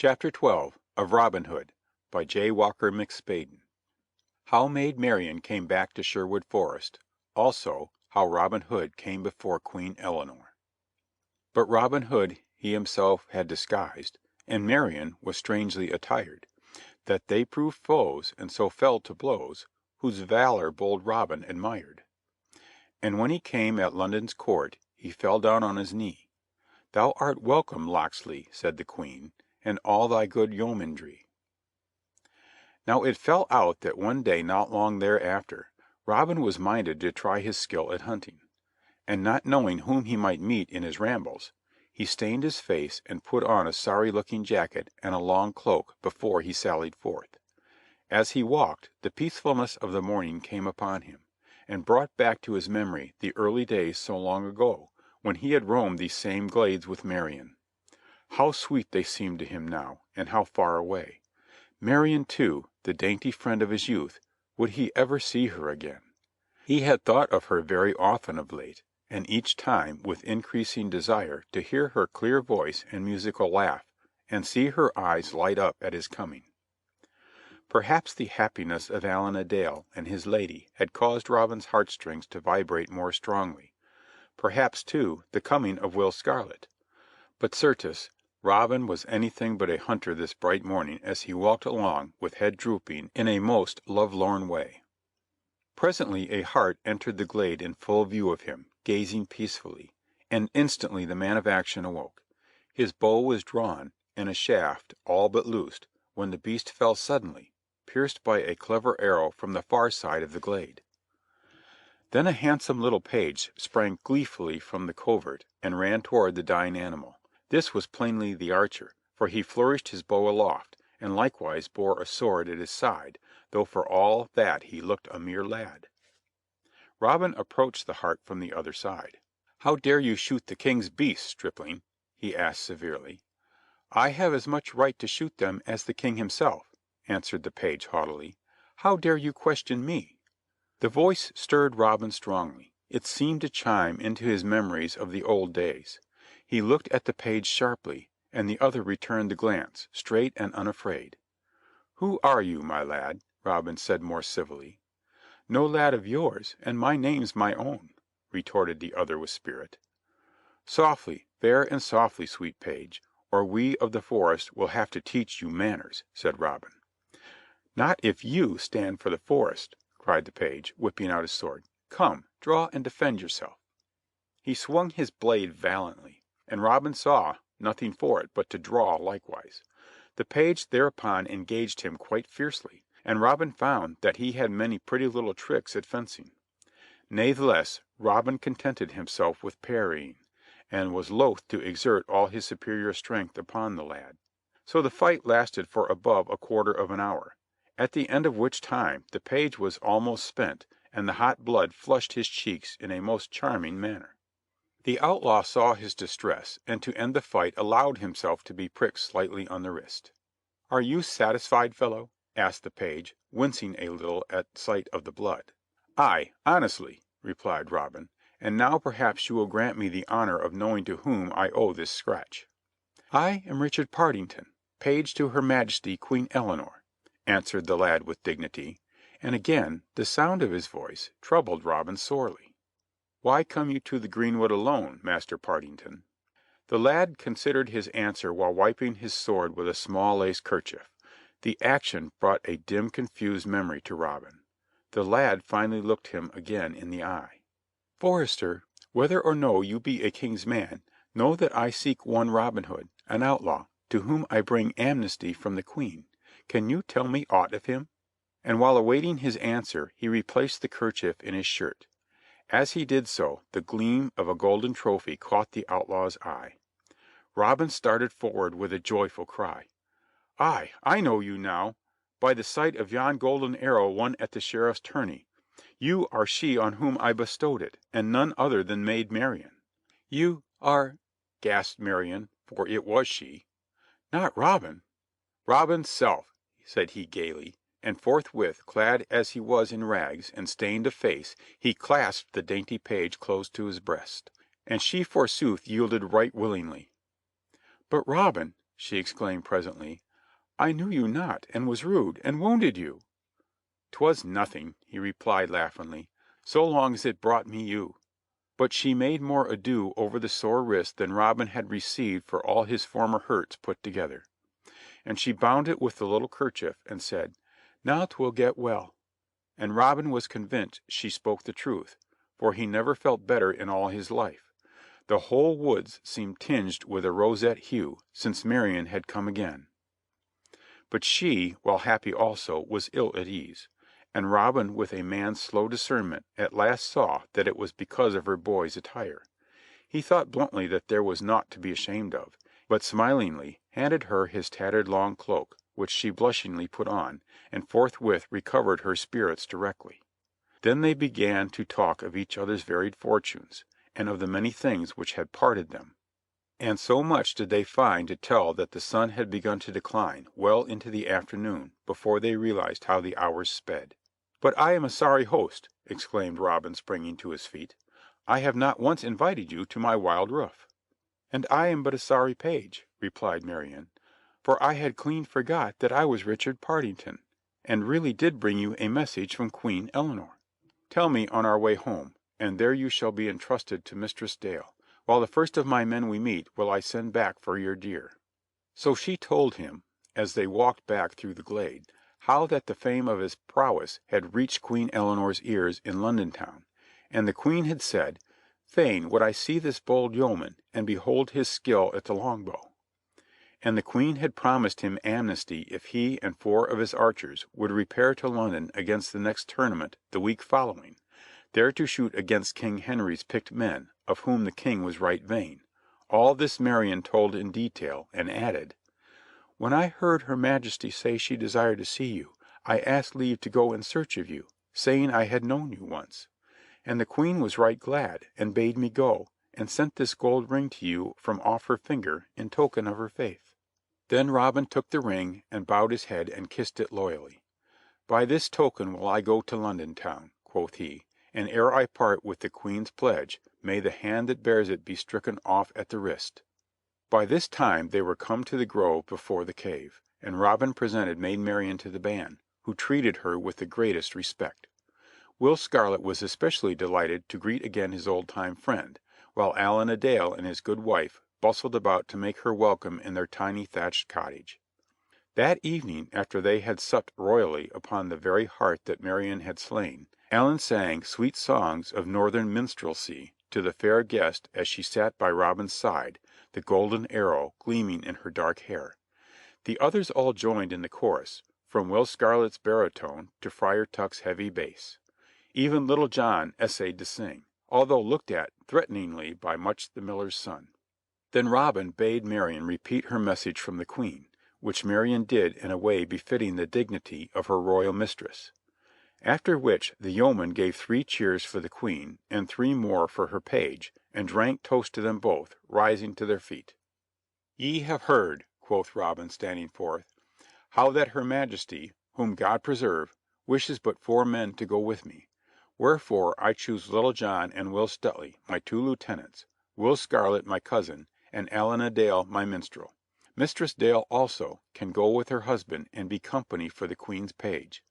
Chapter 12 of Robin Hood by J. Walker McSpadden. How Maid Marian came back to Sherwood Forest. Also, how Robin Hood came before Queen Eleanor. But Robin Hood he himself had disguised, and Marian was strangely attired, that they proved foes and so fell to blows, whose valor bold Robin admired. And when he came at London's court, he fell down on his knee. "Thou art welcome, Locksley," said the Queen, "and all thy good yeomanry." Now it fell out that one day not long thereafter, Robin was minded to try his skill at hunting, and not knowing whom he might meet in his rambles, he stained his face and put on a sorry-looking jacket and a long cloak before he sallied forth. As he walked, the peacefulness of the morning came upon him, and brought back to his memory the early days so long ago, when he had roamed these same glades with Marian. How sweet they seemed to him now, and how far away. Marian, too, the dainty friend of his youth, would he ever see her again? He had thought of her very often of late, and each time with increasing desire to hear her clear voice and musical laugh, and see her eyes light up at his coming. Perhaps the happiness of Allan a Dale and his lady had caused Robin's heartstrings to vibrate more strongly. Perhaps, too, the coming of Will Scarlet. But certes, Robin was anything but a hunter this bright morning as he walked along with head drooping in a most lovelorn way. Presently a hart entered the glade in full view of him, gazing peacefully, and instantly the man of action awoke. His bow was drawn, and a shaft all but loosed, when the beast fell suddenly, pierced by a clever arrow from the far side of the glade. Then a handsome little page sprang gleefully from the covert and ran toward the dying animal. This was plainly the archer, for he flourished his bow aloft, and likewise bore a sword at his side, though for all that he looked a mere lad. Robin approached the hart from the other side. "How dare you shoot the King's beasts, stripling?" he asked severely. "I have as much right to shoot them as the King himself," answered the page haughtily. "How dare you question me?" The voice stirred Robin strongly. It seemed to chime into his memories of the old days. He looked at the page sharply, and the other returned the glance, straight and unafraid. "Who are you, my lad?" Robin said more civilly. "No lad of yours, and my name's my own," retorted the other with spirit. "Softly, fair and softly, sweet page, or we of the forest will have to teach you manners," said Robin. "Not if you stand for the forest," cried the page, whipping out his sword. "Come, draw and defend yourself." He swung his blade valiantly, and Robin saw nothing for it but to draw likewise. The page thereupon engaged him quite fiercely, and Robin found that he had many pretty little tricks at fencing. Natheless, Robin contented himself with parrying, and was loath to exert all his superior strength upon the lad. So the fight lasted for above a quarter of an hour, at the end of which time the page was almost spent, and the hot blood flushed his cheeks in a most charming manner. The outlaw saw his distress, and to end the fight allowed himself to be pricked slightly on the wrist. "Are you satisfied, fellow?" asked the page, wincing a little at sight of the blood. "Aye, honestly," replied Robin, "and now perhaps you will grant me the honor of knowing to whom I owe this scratch." "I am Richard Partington, page to Her Majesty Queen Eleanor," answered the lad with dignity, and again the sound of his voice troubled Robin sorely. "Why come you to the greenwood alone, Master Partington?" The lad considered his answer while wiping his sword with a small lace kerchief. The action brought a dim, confused memory to Robin. The lad finally looked him again in the eye. "Forester, whether or no you be a king's man, know that I seek one Robin Hood, an outlaw, to whom I bring amnesty from the Queen. Can you tell me aught of him?" And while awaiting his answer he replaced the kerchief in his shirt. As he did so, the gleam of a golden trophy caught the outlaw's eye. Robin started forward with a joyful cry. "Aye, I know you now, by the sight of yon golden arrow won at the Sheriff's tourney. You are she on whom I bestowed it, and none other than Maid Marian." "You are—" gasped Marian, for it was she. "Not Robin?" "Robin's self," said he gaily, and forthwith, clad as he was in rags and stained of face, he clasped the dainty page close to his breast. And she forsooth yielded right willingly. "But, Robin, she exclaimed presently. "I knew you not, and was rude, and wounded you." "'Twas nothing," he replied laughingly, "so long as it brought me you." But she made more ado over the sore wrist than Robin had received for all his former hurts put together. And she bound it with the little kerchief, and said, "Now 'twill get well." And Robin was convinced she spoke the truth, for he never felt better in all his life. The whole woods seemed tinged with a roseate hue since Marion had come again. But she, while happy also, was ill at ease, and Robin, with a man's slow discernment, at last saw that it was because of her boy's attire. He thought bluntly that there was naught to be ashamed of, but smilingly handed her his tattered long cloak, which she blushingly put on, and forthwith recovered her spirits directly. Then they began to talk of each other's varied fortunes, and of the many things which had parted them. And so much did they find to tell that the sun had begun to decline well into the afternoon before they realized how the hours sped. "But I am a sorry host," exclaimed Robin, springing to his feet. "I have not once invited you to my wild roof." "And I am but a sorry page," replied Marion, "for I had clean forgot that I was Richard Partington, and really did bring you a message from Queen Eleanor. Tell me on our way home, and there you shall be entrusted to Mistress Dale, while the first of my men we meet will I send back for your deer." So she told him, as they walked back through the glade, how that the fame of his prowess had reached Queen Eleanor's ears in London town, and the Queen had said, "Fain would I see this bold yeoman, and behold his skill at the longbow." And the Queen had promised him amnesty if he and 4 of his archers would repair to London against the next tournament the week following, there to shoot against King Henry's picked men, of whom the King was right vain. All this Marion told in detail, and added, "When I heard Her Majesty say she desired to see you, I asked leave to go in search of you, saying I had known you once. And the Queen was right glad, and bade me go, and sent this gold ring to you from off her finger in token of her faith." Then Robin took the ring, and bowed his head and kissed it loyally. "By this token will I go to London town," quoth he, "and ere I part with the Queen's pledge, may the hand that bears it be stricken off at the wrist." By this time they were come to the grove before the cave, and Robin presented Maid Marian to the band, who treated her with the greatest respect. Will Scarlet was especially delighted to greet again his old-time friend, while Allan a Dale and his good wife bustled about to make her welcome in their tiny thatched cottage. That evening, after they had supped royally upon the very heart that Marian had slain, Allan sang sweet songs of northern minstrelsy to the fair guest as she sat by Robin's side, the golden arrow gleaming in her dark hair. The others all joined in the chorus, from Will Scarlet's baritone to Friar Tuck's heavy bass. Even Little John essayed to sing, although looked at threateningly by Much the miller's son. Then Robin bade Marian repeat her message from the Queen, which Marian did in a way befitting the dignity of her royal mistress. After which the yeomen gave 3 cheers for the Queen and 3 more for her page, and drank toast to them both, rising to their feet. "Ye have heard," quoth Robin, standing forth, "how that Her Majesty, whom God preserve, wishes but 4 men to go with me. Wherefore I choose Little John and Will Stuteley, my 2 lieutenants, Will Scarlet, my cousin, and Allan a Dale, my minstrel. Mistress Dale also can go with her husband and be company for the Queen's page.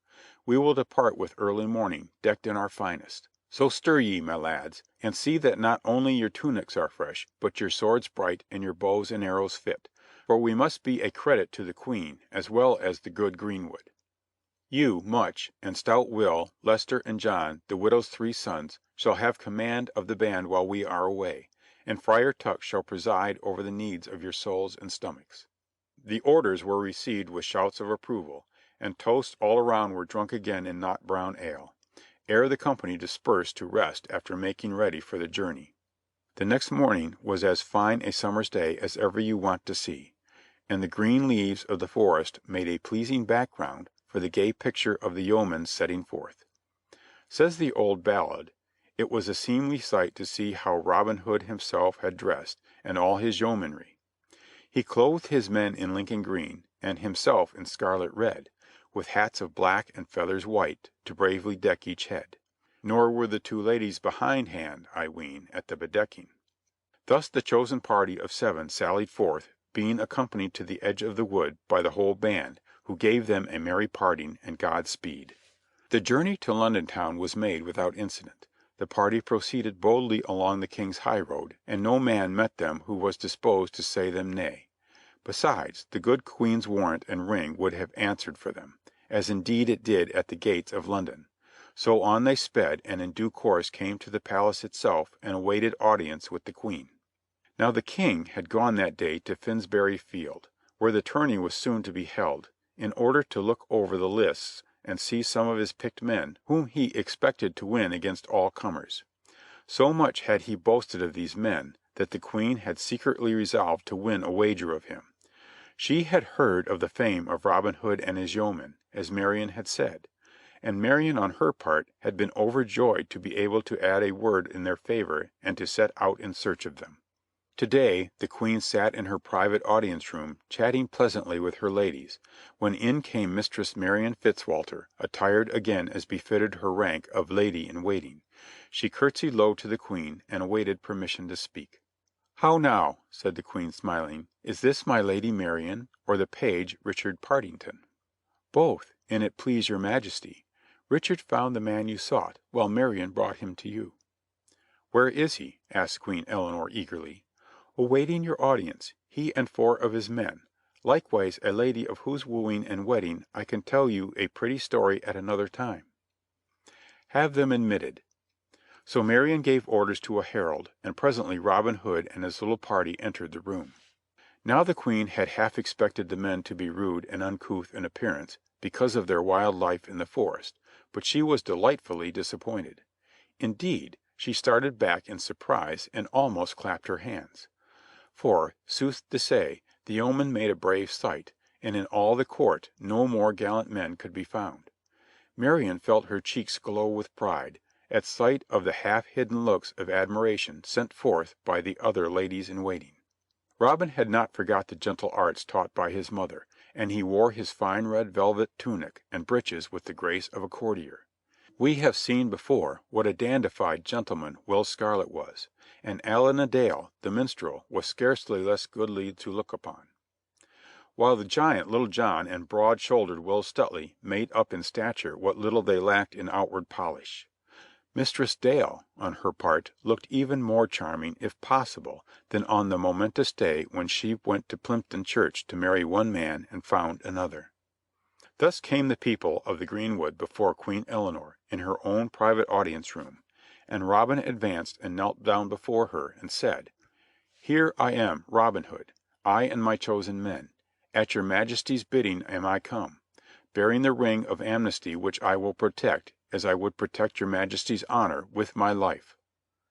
We will depart with early morning, decked in our finest. So stir ye, my lads, and see that not only your tunics are fresh, but your swords bright and your bows and arrows fit, for we must be a credit to the Queen as well as the good greenwood. You, Much, and stout Will, Lester, and John, the widow's 3 sons, shall have command of the band while we are away, and Friar Tuck shall preside over the needs of your souls and stomachs." The orders were received with shouts of approval, and toasts all around were drunk again in nut brown ale, ere the company dispersed to rest after making ready for the journey. The next morning was as fine a summer's day as ever you want to see, and the green leaves of the forest made a pleasing background for the gay picture of the yeomen setting forth. Says the old ballad, "It was a seemly sight to see how Robin Hood himself had dressed, and all his yeomanry. He clothed his men in Lincoln green, and himself in scarlet red, with hats of black and feathers white to bravely deck each head. Nor were the 2 ladies behindhand, I ween, at the bedecking." Thus the chosen party of 7 sallied forth, being accompanied to the edge of the wood by the whole band, who gave them a merry parting and God speed. The journey to London town was made without incident. The party proceeded boldly along the King's highroad, and no man met them who was disposed to say them nay. Besides, the good Queen's warrant and ring would have answered for them, as indeed it did at the gates of London. So on they sped, and in due course came to the palace itself and awaited audience with the Queen. Now the King had gone that day to Finsbury Field, where the tourney was soon to be held, in order to look over the lists and see some of his picked men, whom he expected to win against all comers. So much had he boasted of these men that the Queen had secretly resolved to win a wager of him. She had heard of the fame of Robin Hood and his yeomen, as Marion had said, and Marion on her part had been overjoyed to be able to add a word in their favor and to set out in search of them. Today the Queen sat in her private audience room chatting pleasantly with her ladies, when in came Mistress Marion Fitzwalter, attired again as befitted her rank of lady in waiting. She curtsied low to the Queen and awaited permission to speak. "How now," said the Queen, smiling, "is this my Lady Marion, or the page Richard Partington?" "Both, an it please your Majesty. Richard found the man you sought, while Marion brought him to you." "Where is he?" asked Queen Eleanor eagerly. "Awaiting your audience, he and 4 of his men. Likewise a lady of whose wooing and wedding I can tell you a pretty story at another time." "Have them admitted." So Marion gave orders to a herald, and presently Robin Hood and his little party entered the room. Now the Queen had half expected the men to be rude and uncouth in appearance, because of their wild life in the forest, but she was delightfully disappointed. Indeed, she started back in surprise and almost clapped her hands. For, sooth to say, the yeomen made a brave sight, and in all the court no more gallant men could be found. Marion felt her cheeks glow with pride, at sight of the half-hidden looks of admiration sent forth by the other ladies in waiting. Robin had not forgot the gentle arts taught by his mother, and he wore his fine red velvet tunic and breeches with the grace of a courtier. We have seen before what a dandified gentleman Will Scarlet was, and Allan a Dale, the minstrel, was scarcely less goodly to look upon, while the giant Little John and broad-shouldered Will Stuteley made up in stature what little they lacked in outward polish. Mistress Dale, on her part, looked even more charming, if possible, than on the momentous day when she went to Plympton Church to marry one man and found another. Thus came the people of the greenwood before Queen Eleanor in her own private audience room, and Robin advanced and knelt down before her and said, "Here I am, Robin Hood, I and my chosen men. At your Majesty's bidding am I come, bearing the ring of amnesty which I will protect, as I would protect your Majesty's honor, with my life."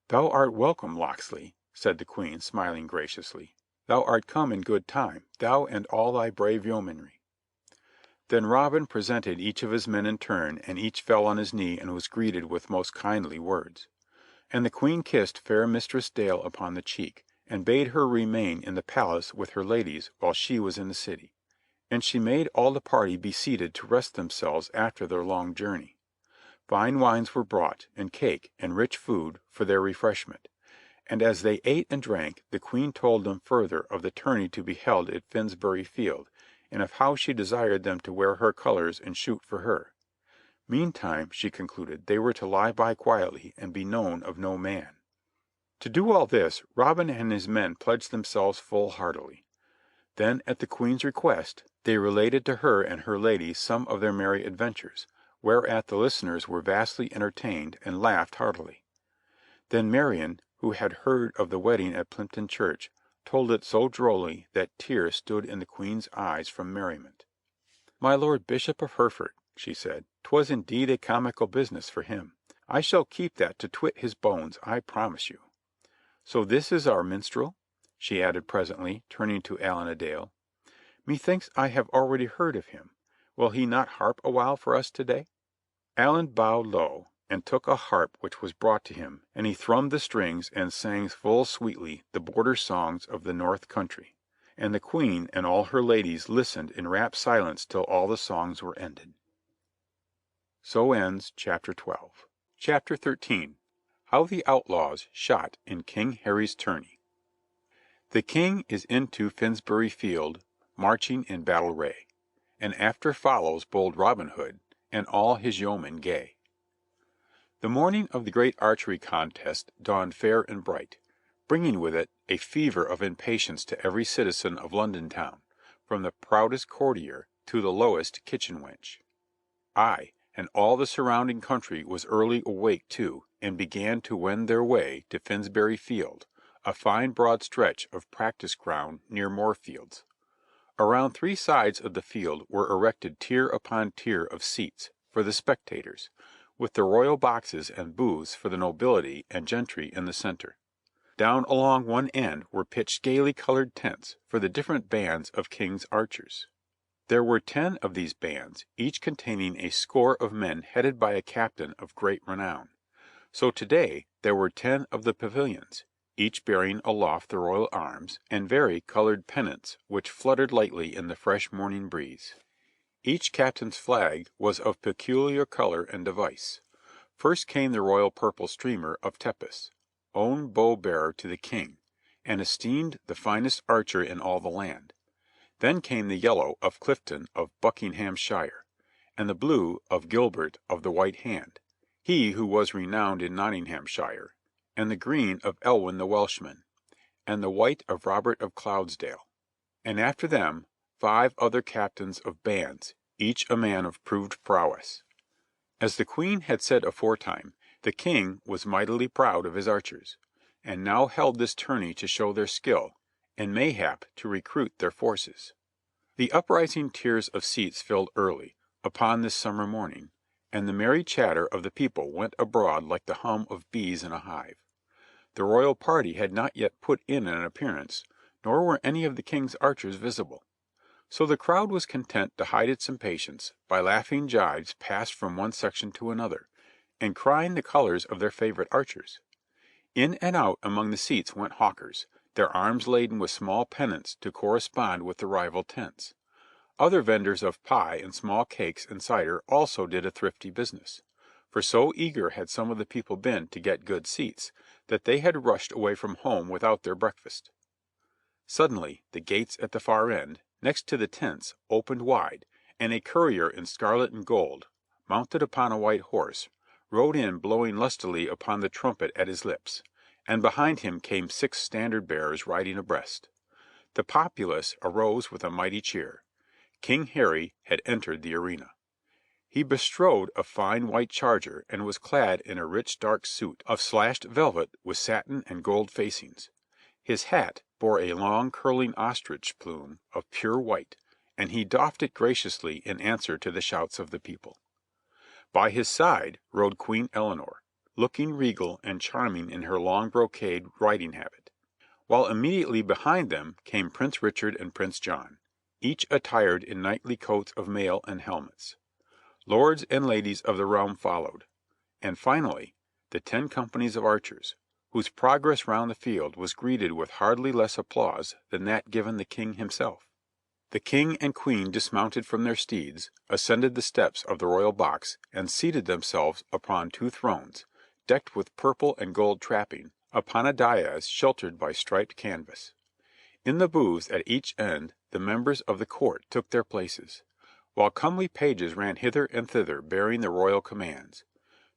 "Thou art welcome, Locksley," said the Queen, smiling graciously. "Thou art come in good time, thou and all thy brave yeomanry." Then Robin presented each of his men in turn, and each fell on his knee and was greeted with most kindly words. And the Queen kissed fair Mistress Dale upon the cheek, and bade her remain in the palace with her ladies while she was in the city. And she made all the party be seated to rest themselves after their long journey. Fine wines were brought, and cake, and rich food, for their refreshment. And as they ate and drank, the Queen told them further of the tourney to be held at Finsbury Field, and of how she desired them to wear her colors and shoot for her. Meantime, she concluded, they were to lie by quietly and be known of no man. To do all this, Robin and his men pledged themselves full heartily. Then, at the Queen's request, they related to her and her ladies some of their merry adventures, whereat the listeners were vastly entertained and laughed heartily. Then Marion, who had heard of the wedding at Plympton Church, told it so drolly that tears stood in the Queen's eyes from merriment. "My Lord Bishop of Hereford," she said, "'twas indeed a comical business for him. I shall keep that to twit his bones, I promise you. So this is our minstrel?" she added presently, turning to Allan a Dale. "Methinks I have already heard of him. Will he not harp awhile for us today?" Allan bowed low, and took a harp which was brought to him, and he thrummed the strings and sang full sweetly the border songs of the north country, and the Queen and all her ladies listened in rapt silence till all the songs were ended. So ends Chapter 12. Chapter 13. How the Outlaws Shot in King Harry's Tourney. The King is into Finsbury Field, marching in battle ray, and after follows bold Robin Hood, and all his yeomen gay. The morning of the great archery contest dawned fair and bright, bringing with it a fever of impatience to every citizen of London town, from the proudest courtier to the lowest kitchen wench. Aye, and all the surrounding country was early awake too, and began to wend their way to Finsbury Field, a fine broad stretch of practice ground near Moorfields. Around three sides of the field were erected tier upon tier of seats for the spectators, with the royal boxes and booths for the nobility and gentry in the center. Down along one end were pitched gaily colored tents for the different bands of King's archers. There were 10 of these bands, each containing a score of men headed by a captain of great renown. So today there were 10 of the pavilions, each bearing aloft the royal arms and vari-colored pennants which fluttered lightly in the fresh morning breeze. Each captain's flag was of peculiar color and device. First came the royal purple streamer of Tepus, own bow-bearer to the King, and esteemed the finest archer in all the land. Then came the yellow of Clifton of Buckinghamshire, and the blue of Gilbert of the White Hand, he who was renowned in Nottinghamshire, and the green of Elwin the Welshman, and the white of Robert of Cloudsdale. And after them 5 other captains of bands, each a man of proved prowess. As the Queen had said aforetime, the King was mightily proud of his archers, and now held this tourney to show their skill, and mayhap to recruit their forces. The uprising tiers of seats filled early, upon this summer morning, and the merry chatter of the people went abroad like the hum of bees in a hive. The royal party had not yet put in an appearance, nor were any of the King's archers visible. So the crowd was content to hide its impatience by laughing jibes passed from one section to another, and crying the colors of their favorite archers. In and out among the seats went hawkers, their arms laden with small pennants to correspond with the rival tents. Other vendors of pie and small cakes and cider also did a thrifty business, for so eager had some of the people been to get good seats, that they had rushed away from home without their breakfast. Suddenly the gates at the far end, next to the tents, opened wide, and a courier in scarlet and gold, mounted upon a white horse, rode in blowing lustily upon the trumpet at his lips, and behind him came 6 standard-bearers riding abreast. The populace arose with a mighty cheer. King Harry had entered the arena. He bestrode a fine white charger and was clad in a rich dark suit of slashed velvet with satin and gold facings. His hat bore a long curling ostrich plume of pure white, and he doffed it graciously in answer to the shouts of the people. By his side rode Queen Eleanor, looking regal and charming in her long brocade riding habit, while immediately behind them came Prince Richard and Prince John, each attired in knightly coats of mail and helmets. Lords and ladies of the realm followed, and finally the 10 companies of archers, whose progress round the field was greeted with hardly less applause than that given the King himself. The King and Queen dismounted from their steeds, ascended the steps of the royal box, and seated themselves upon 2 thrones, decked with purple and gold trapping, upon a dais sheltered by striped canvas. In the booths at each end the members of the court took their places, while comely pages ran hither and thither bearing the royal commands.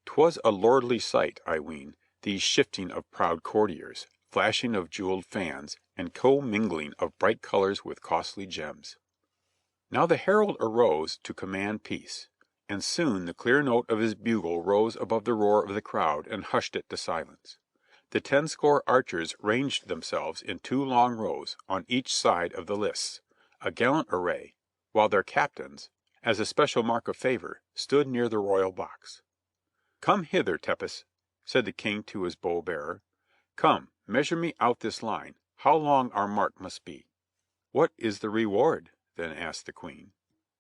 'Twas a lordly sight, I ween, these shifting of proud courtiers, flashing of jeweled fans, and commingling of bright colors with costly gems. Now the herald arose to command peace, and soon the clear note of his bugle rose above the roar of the crowd and hushed it to silence. The 10 score archers ranged themselves in 2 long rows on each side of the lists, a gallant array, while their captains, as a special mark of favor, stood near the royal box. "Come hither, Tepus," said the King to his bow-bearer. "Come, measure me out this line, how long our mark must be." "What is the reward?" then asked the Queen.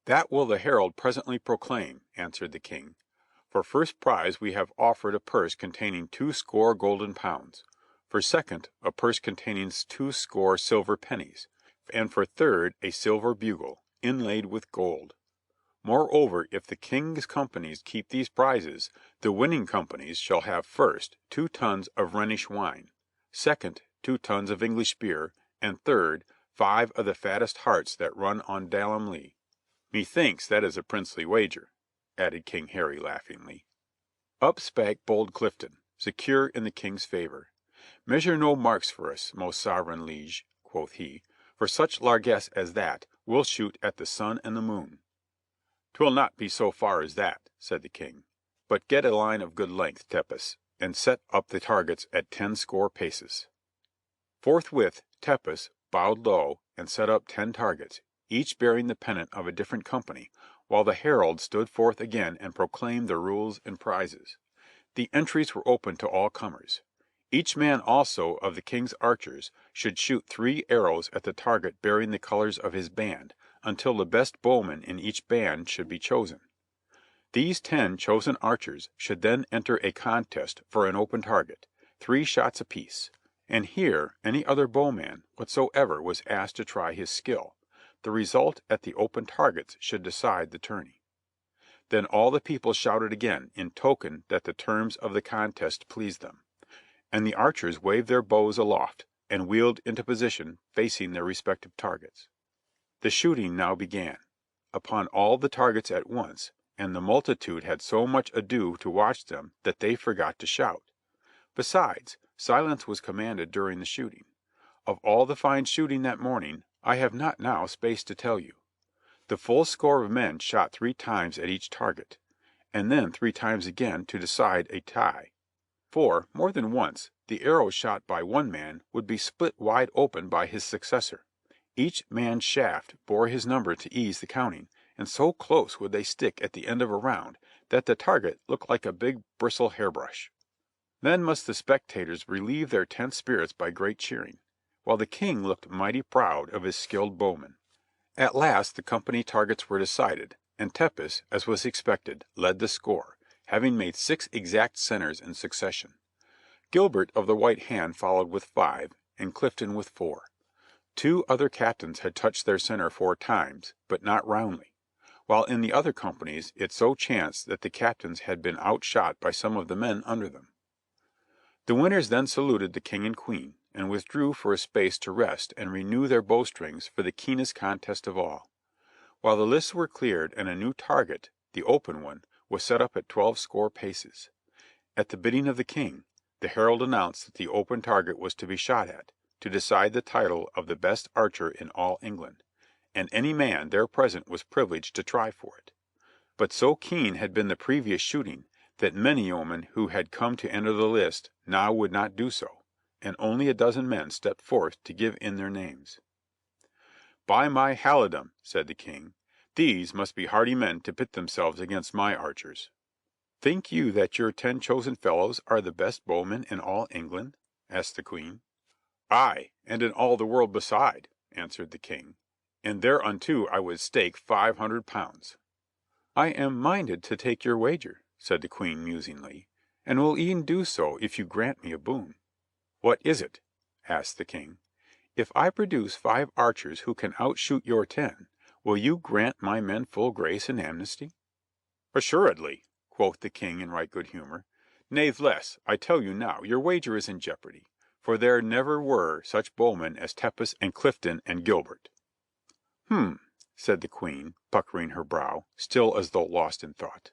"That will the herald presently proclaim," answered the King. "For first prize we have offered a purse containing 20 golden pounds, for second a purse containing 20 silver pennies, and for third a silver bugle, inlaid with gold. Moreover, if the King's companies keep these prizes, the winning companies shall have first 2 tons of Rhenish wine, second 2 tons of English beer, and third, 5 of the fattest harts that run on Dalham Lea. Methinks that is a princely wager," added King Harry laughingly. Up spake bold Clifton, secure in the King's favor. "Measure no marks for us, most sovereign liege," quoth he. "For such largesse as that, we'll shoot at the sun and the moon." "'Twill not be so far as that," said the King. "But get a line of good length, Tepus, and set up the targets at 10 score paces." Forthwith Tepus bowed low and set up 10 targets, each bearing the pennant of a different company, while the herald stood forth again and proclaimed the rules and prizes. The entries were open to all comers. Each man also of the King's archers should shoot 3 arrows at the target bearing the colors of his band, until the best bowman in each band should be chosen. These 10 chosen archers should then enter a contest for an open target, 3 shots apiece, and here any other bowman whatsoever was asked to try his skill. The result at the open targets should decide the tourney. Then all the people shouted again in token that the terms of the contest pleased them, and the archers waved their bows aloft and wheeled into position facing their respective targets. The shooting now began, upon all the targets at once, and the multitude had so much ado to watch them that they forgot to shout. Besides, silence was commanded during the shooting. Of all the fine shooting that morning I have not now space to tell you. The full score of men shot 3 times at each target, and then 3 times again to decide a tie. For, more than once, the arrow shot by one man would be split wide open by his successor. Each man's shaft bore his number to ease the counting, and so close would they stick at the end of a round that the target looked like a big bristle hairbrush. Then must the spectators relieve their tense spirits by great cheering, while the King looked mighty proud of his skilled bowmen. At last the company targets were decided, and Tepus, as was expected, led the score, having made 6 exact centers in succession. Gilbert of the White Hand followed with 5, and Clifton with 4. 2 other captains had touched their center 4 times, but not roundly, while in the other companies it so chanced that the captains had been outshot by some of the men under them. The winners then saluted the King and Queen, and withdrew for a space to rest and renew their bowstrings for the keenest contest of all. While the lists were cleared and a new target, the open one, was set up at 12 score paces. At the bidding of the King, the herald announced that the open target was to be shot at, to decide the title of the best archer in all England, and any man there present was privileged to try for it. But so keen had been the previous shooting that many yeomen who had come to enter the list now would not do so, and only a dozen men stepped forth to give in their names. "By my halidom," said the King, "these must be hardy men to pit themselves against my archers." "Think you that your 10 chosen fellows are the best bowmen in all England?" asked the Queen. "Aye, and in all the world beside," answered the King, "and thereunto I would stake 500 pounds." "I am minded to take your wager," said the Queen musingly, "and will e'en do so if you grant me a boon." "What is it?" asked the King. "If I produce 5 archers who can outshoot your 10, will you grant my men full grace and amnesty?" "Assuredly," quoth the King in right good humor. "Natheless, I tell you now, your wager is in jeopardy, for there never were such bowmen as Tepus and Clifton and Gilbert." Said the Queen, puckering her brow, still as though lost in thought.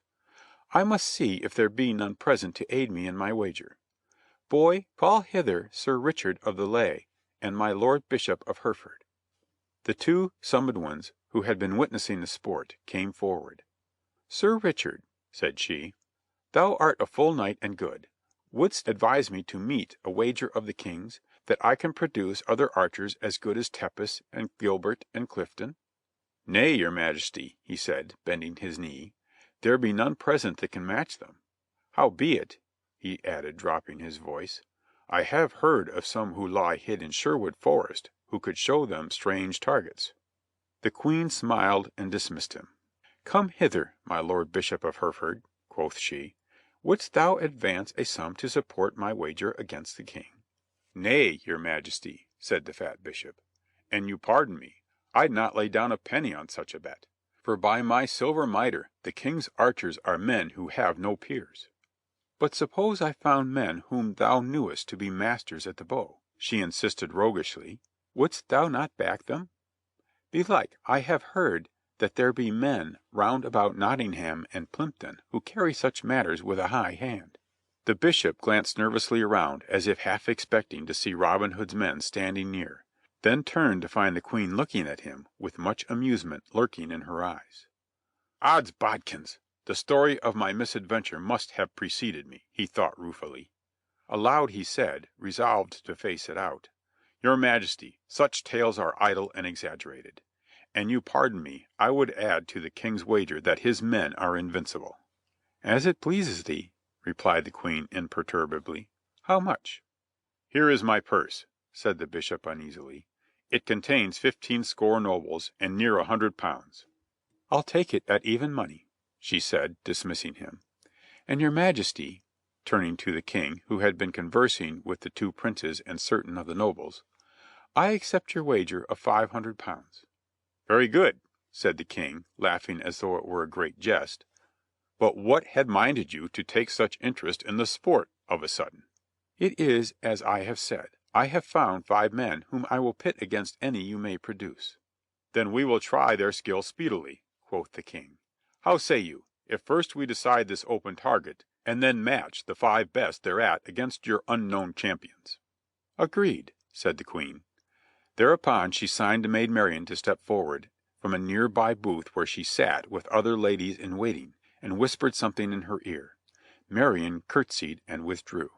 "I must see if there be none present to aid me in my wager. Boy, call hither Sir Richard of the Lea and my Lord Bishop of Hereford." The 2 summoned ones, who had been witnessing the sport, came forward. "Sir Richard," said she, "thou art a full knight and good. Wouldst advise me to meet a wager of the King's, that I can produce other archers as good as Tepus and Gilbert and Clifton?" "Nay, your Majesty," he said, bending his knee, "there be none present that can match them. Howbeit," he added, dropping his voice, "I have heard of some who lie hid in Sherwood Forest who could show them strange targets." The Queen smiled and dismissed him. "Come hither, my Lord Bishop of Hereford," quoth she. "Wouldst thou advance a sum to support my wager against the King?" "Nay, your Majesty," said the fat bishop, "an you pardon me, I'd not lay down a penny on such a bet, for by my silver mitre the King's archers are men who have no peers." "But suppose I found men whom thou knewest to be masters at the bow," she insisted roguishly, Wouldst thou not back them? Belike, I have heard that there be men round about Nottingham and Plympton who carry such matters with a high hand." The Bishop glanced nervously around, as if half expecting to see Robin Hood's men standing near, then turned to find the Queen looking at him with much amusement lurking in her eyes. "Odds bodkins! The story of my misadventure must have preceded me," he thought ruefully. Aloud he said, resolved to face it out, "Your Majesty, such tales are idle and exaggerated. An you pardon me, I would add to the King's wager that his men are invincible." "As it pleases thee," replied the Queen imperturbably. "How much?" "Here is my purse," said the Bishop uneasily. "It contains 15 score nobles and near 100 pounds." "I'll take it at even money," she said, dismissing him. "And your Majesty," turning to the King, who had been conversing with the two princes and certain of the nobles, "I accept your wager of 500 pounds." "Very good," said the King, laughing as though it were a great jest. "But what had minded you to take such interest in the sport of a sudden?" "It is as I have said. I have found 5 men whom I will pit against any you may produce." "Then we will try their skill speedily," quoth the King. "How say you, if first we decide this open target, and then match the 5 best thereat against your unknown champions?" "Agreed," said the Queen. Thereupon she signed to Maid Marian to step forward from a near by booth where she sat with other ladies in waiting, and whispered something in her ear. Marian curtsied and withdrew.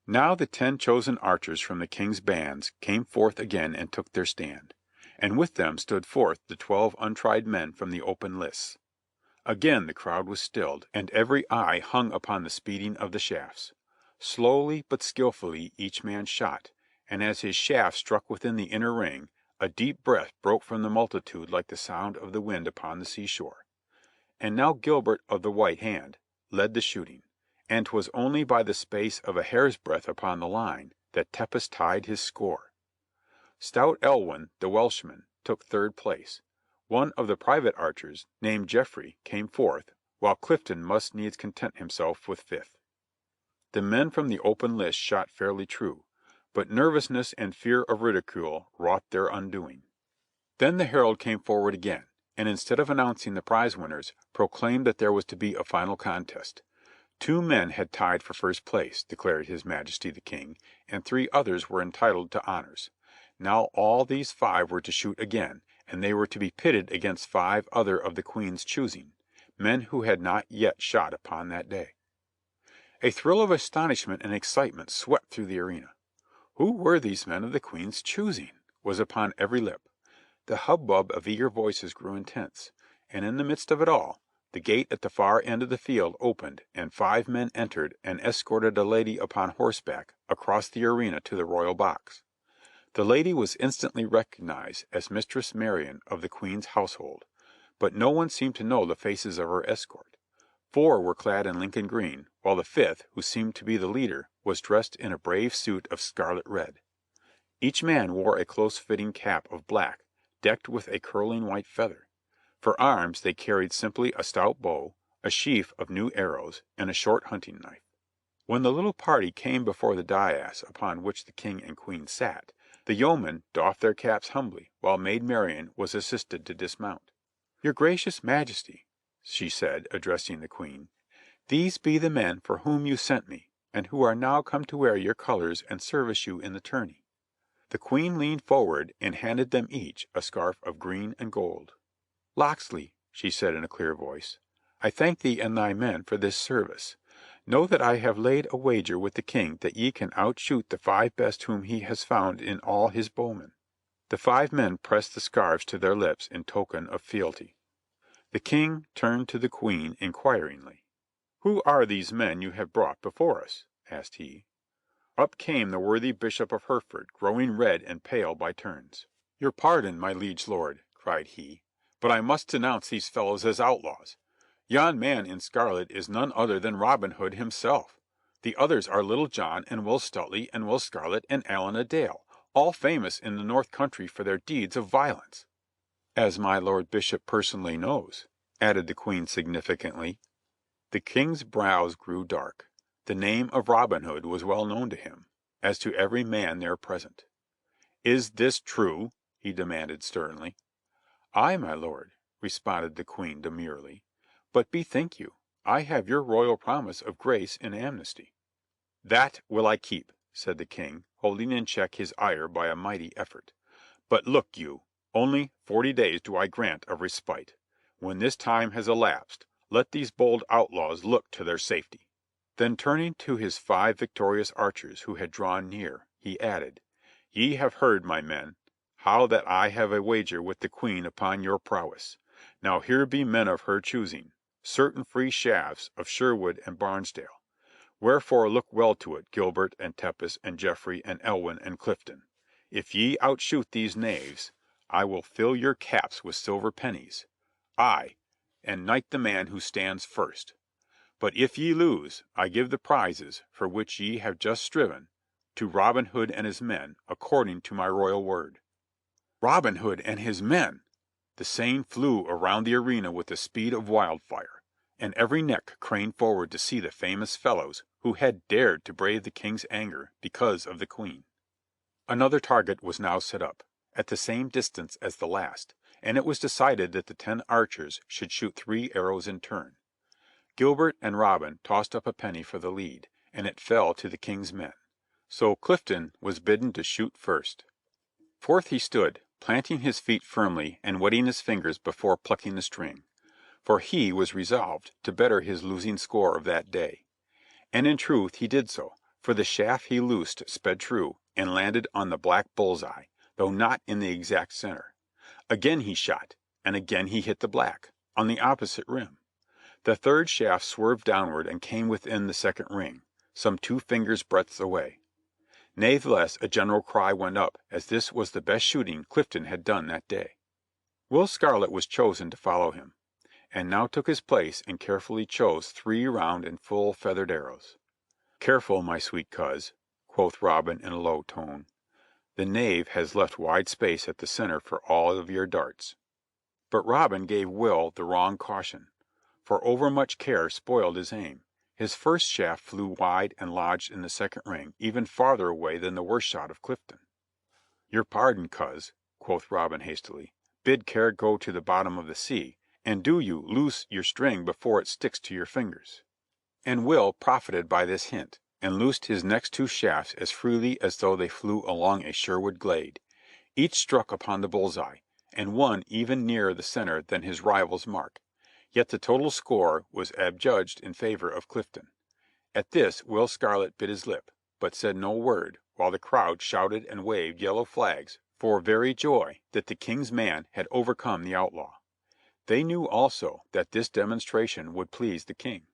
Now the 10 chosen archers from the King's bands came forth again and took their stand, and with them stood forth the 12 untried men from the open lists. Again the crowd was stilled, and every eye hung upon the speeding of the shafts. Slowly but skilfully each man shot, and as his shaft struck within the inner ring, a deep breath broke from the multitude like the sound of the wind upon the seashore. And now Gilbert of the White Hand led the shooting, and 'twas only by the space of a hair's breadth upon the line that Tepus tied his score. Stout Elwyn, the Welshman, took 3rd place. One of the private archers, named Geoffrey, came 4th, while Clifton must needs content himself with 5th. The men from the open list shot fairly true, but nervousness and fear of ridicule wrought their undoing. Then the herald came forward again, and instead of announcing the prize winners, proclaimed that there was to be a final contest. 2 men had tied for 1st place, declared His Majesty the King, and 3 others were entitled to honors. Now all these 5 were to shoot again, and they were to be pitted against 5 other of the Queen's choosing, men who had not yet shot upon that day. A thrill of astonishment and excitement swept through the arena. Who were these men of the Queen's choosing? Was upon every lip. The hubbub of eager voices grew intense, and in the midst of it all, the gate at the far end of the field opened, and 5 men entered and escorted a lady upon horseback across the arena to the royal box. The lady was instantly recognized as Mistress Marian of the Queen's household, but no one seemed to know the faces of her escort. 4 were clad in Lincoln green, while the 5th, who seemed to be the leader, was dressed in a brave suit of scarlet red. Each man wore a close-fitting cap of black, decked with a curling white feather. For arms they carried simply a stout bow, a sheaf of new arrows, and a short hunting knife. When the little party came before the dais upon which the King and Queen sat, the yeomen doffed their caps humbly, while Maid Marian was assisted to dismount. "Your gracious Majesty," she said, addressing the Queen, "these be the men for whom you sent me, and who are now come to wear your colors and service you in the tourney." The Queen leaned forward and handed them each a scarf of green and gold. "Locksley," she said in a clear voice, "I thank thee and thy men for this service. Know that I have laid a wager with the King that ye can outshoot the 5 best whom he has found in all his bowmen." The 5 men pressed the scarfs to their lips in token of fealty. The King turned to the Queen inquiringly. "Who are these men you have brought before us?" asked he. Up came the worthy Bishop of Hereford, growing red and pale by turns. "Your pardon, my liege lord," cried he, "but I must denounce these fellows as outlaws. Yon man in scarlet is none other than Robin Hood himself. The others are Little John and Will Stuteley and Will Scarlet and Allen a Dale, all famous in the north country for their deeds of violence." "As my Lord Bishop personally knows," added the Queen significantly. The King's brows grew dark. The name of Robin Hood was well known to him, as to every man there present. "Is this true?" he demanded sternly. "Aye, my lord," responded the Queen demurely. "But bethink you, I have your royal promise of grace and amnesty." "That will I keep," said the King, holding in check his ire by a mighty effort. "But look you, only 40 days do I grant of respite. When this time has elapsed, let these bold outlaws look to their safety." Then turning to his 5 victorious archers who had drawn near, he added, "Ye have heard, my men, how that I have a wager with the Queen upon your prowess. Now here be men of her choosing, certain free shafts of Sherwood and Barnesdale. Wherefore look well to it, Gilbert and Tepus and Geoffrey and Elwyn and Clifton. If ye outshoot these knaves, I will fill your caps with silver pennies, aye, and knight the man who stands first. But if ye lose, I give the prizes, for which ye have just striven, to Robin Hood and his men, according to my royal word." Robin Hood and his men! The seine flew around the arena with the speed of wildfire, and every neck craned forward to see the famous fellows who had dared to brave the King's anger because of the Queen. Another target was now set up, at the same distance as the last, and it was decided that the 10 archers should shoot 3 arrows in turn. Gilbert and Robin tossed up a penny for the lead, and it fell to the King's men. So Clifton was bidden to shoot first. Forth he stood, planting his feet firmly and wetting his fingers before plucking the string, for he was resolved to better his losing score of that day. And in truth he did so, for the shaft he loosed sped true, and landed on the black bull's eye, though not in the exact center. Again he shot, and again he hit the black, on the opposite rim. The third shaft swerved downward and came within the second ring, some 2 fingers' breadths away. Natheless a general cry went up, as this was the best shooting Clifton had done that day. Will Scarlet was chosen to follow him, and now took his place and carefully chose 3 round and full feathered arrows. "Careful, my sweet coz," quoth Robin in a low tone. "The knave has left wide space at the center for all of your darts." But Robin gave Will the wrong caution, for overmuch care spoiled his aim. His first shaft flew wide and lodged in the second ring, even farther away than the worst shot of Clifton. "Your pardon, coz," quoth Robin hastily. "Bid care go to the bottom of the sea, and do you loose your string before it sticks to your fingers." And Will profited by this hint, and loosed his next 2 shafts as freely as though they flew along a Sherwood glade. Each struck upon the bull's eye, and one even nearer the center than his rival's mark. Yet the total score was adjudged in favor of Clifton. At this Will Scarlet bit his lip, but said no word, while the crowd shouted and waved yellow flags for very joy that the King's man had overcome the outlaw. They knew also that this demonstration would please the King.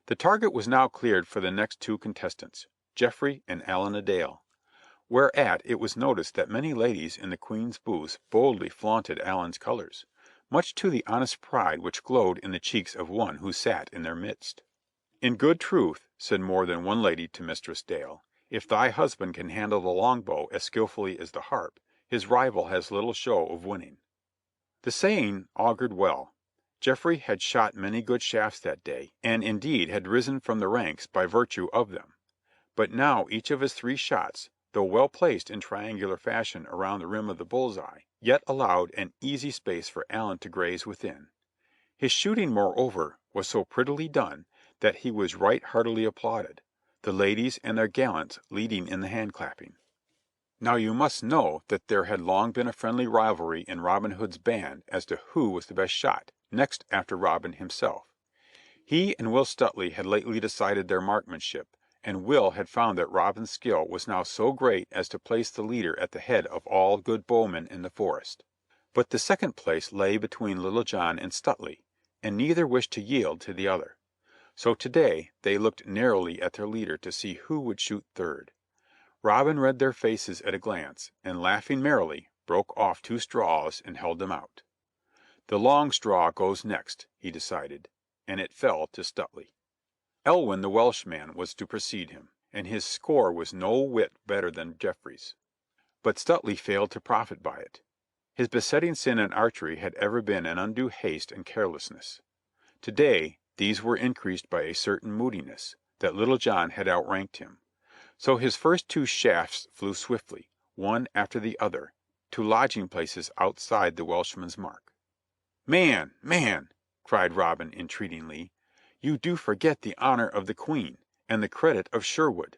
The target was now cleared for the next 2 contestants, Geoffrey and Allen a Dale, whereat it was noticed that many ladies in the Queen's booths boldly flaunted Allen's colors, much to the honest pride which glowed in the cheeks of one who sat in their midst. "In good truth," said more than one lady to Mistress Dale, "if thy husband can handle the longbow as skilfully as the harp, his rival has little show of winning." The saying augured well. Geoffrey had shot many good shafts that day, and indeed had risen from the ranks by virtue of them. But now each of his 3 shots, though well placed in triangular fashion around the rim of the bull's eye, yet allowed an easy space for Allen to graze within. His shooting, moreover, was so prettily done that he was right heartily applauded, the ladies and their gallants leading in the hand clapping. Now you must know that there had long been a friendly rivalry in Robin Hood's band as to who was the best shot, next after Robin himself. He and Will Stuteley had lately decided their marksmanship, and Will had found that Robin's skill was now so great as to place the leader at the head of all good bowmen in the forest. But the second place lay between Little John and Stuteley, and neither wished to yield to the other. So today they looked narrowly at their leader to see who would shoot third. Robin read their faces at a glance, and laughing merrily, broke off 2 straws and held them out. "The long straw goes next," he decided, and it fell to Stuteley. Elwyn the Welshman was to precede him, and his score was no whit better than Geoffrey's. But Stuteley failed to profit by it. His besetting sin in archery had ever been an undue haste and carelessness. Today these were increased by a certain moodiness, that Little John had outranked him. So his first 2 shafts flew swiftly, one after the other, to lodging places outside the Welshman's mark. "Man, man," cried Robin entreatingly, "you do forget the honor of the Queen, and the credit of Sherwood."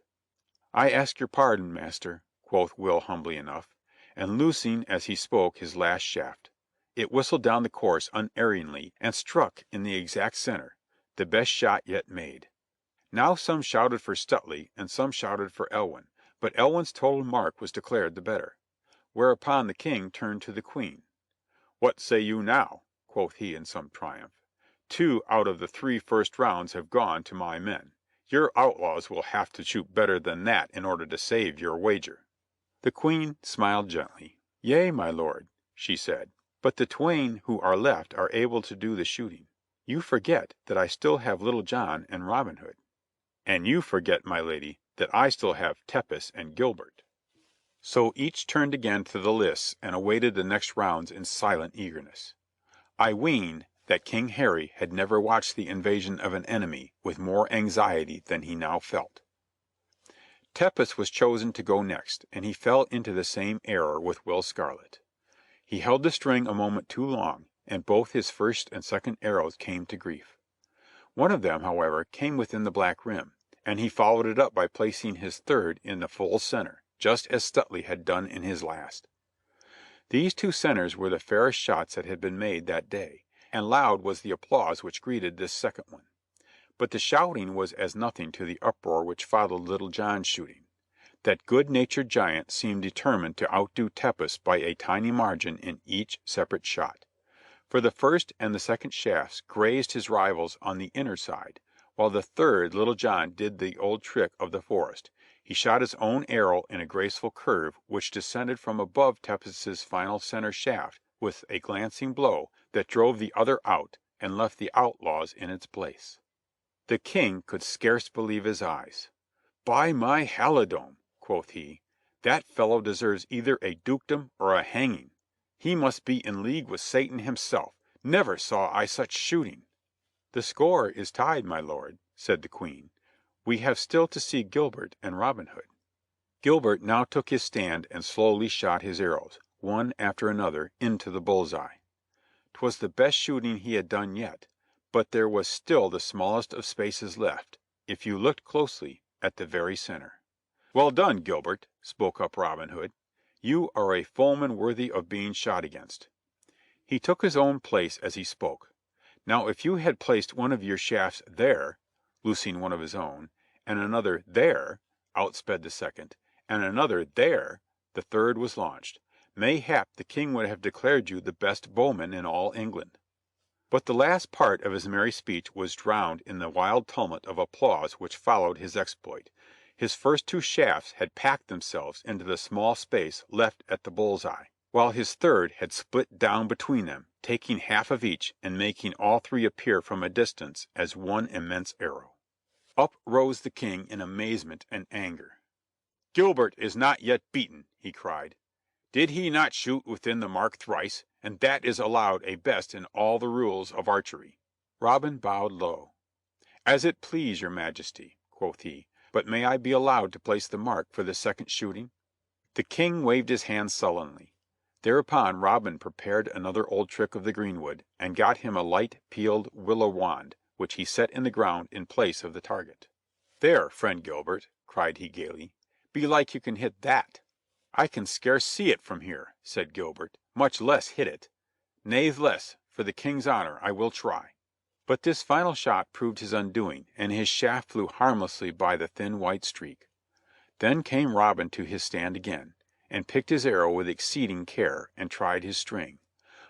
"I ask your pardon, master," quoth Will humbly enough, and loosing as he spoke his last shaft. It whistled down the course unerringly and struck in the exact center, the best shot yet made. Now some shouted for Stuteley and some shouted for Elwin, but Elwin's total mark was declared the better. Whereupon the King turned to the Queen. "What say you now?" quoth he in some triumph. "2 out of the 3 first rounds have gone to my men. Your outlaws will have to shoot better than that in order to save your wager." The Queen smiled gently. "Yea, my lord," she said, "but the twain who are left are able to do the shooting. You forget that I still have Little John and Robin Hood." "And you forget, my lady, that I still have Tepus and Gilbert." So each turned again to the lists and awaited the next rounds in silent eagerness. I ween that King Harry had never watched the invasion of an enemy with more anxiety than he now felt. Tepus was chosen to go next, and he fell into the same error with Will Scarlet. He held the string a moment too long, and both his first and second arrows came to grief. One of them, however, came within the black rim, and he followed it up by placing his third in the full center, just as Stuteley had done in his last. These 2 centers were the fairest shots that had been made that day, and loud was the applause which greeted this second one. But the shouting was as nothing to the uproar which followed Little John's shooting. That good-natured giant seemed determined to outdo Tepus by a tiny margin in each separate shot. For the first and the second shafts grazed his rivals on the inner side, while the third Little John did the old trick of the forest. He shot his own arrow in a graceful curve which descended from above Tepus's final center shaft with a glancing blow that drove the other out and left the outlaws in its place. The King could scarce believe his eyes. "By my halidome," quoth he, "that fellow deserves either a dukedom or a hanging. He must be in league with Satan himself. Never saw I such shooting." "The score is tied, my lord," said the Queen. "We have still to see Gilbert and Robin Hood." Gilbert now took his stand and slowly shot his arrows, one after another, into the bull's eye. 'Twas the best shooting he had done yet, but there was still the smallest of spaces left, if you looked closely, at the very center. "Well done, Gilbert," spoke up Robin Hood. "You are a foeman worthy of being shot against." He took his own place as he spoke. "Now if you had placed one of your shafts there," loosing one of his own, "and another there," out sped the second, "and another there," the third was launched. Mayhap the King would have declared you the best bowman in all England. But the last part of his merry speech was drowned in the wild tumult of applause which followed his exploit. His first 2 shafts had packed themselves into the small space left at the bull's eye, while his third had split down between them, taking half of each and making all 3 appear from a distance as one immense arrow. Up rose the King in amazement and anger. "Gilbert is not yet beaten," he cried. "Did he not shoot within the mark thrice? And that is allowed a best in all the rules of archery." Robin bowed low. "As it please your Majesty," quoth he, "but may I be allowed to place the mark for the second shooting?" The King waved his hand sullenly. Thereupon Robin prepared another old trick of the greenwood, and got him a light peeled willow wand, which he set in the ground in place of the target. "There, friend Gilbert," cried he gaily, "belike you can hit that." "I can scarce see it from here," said Gilbert, "much less hit it. Natheless, for the King's honor, I will try." But this final shot proved his undoing, and his shaft flew harmlessly by the thin white streak. Then came Robin to his stand again, and picked his arrow with exceeding care, and tried his string.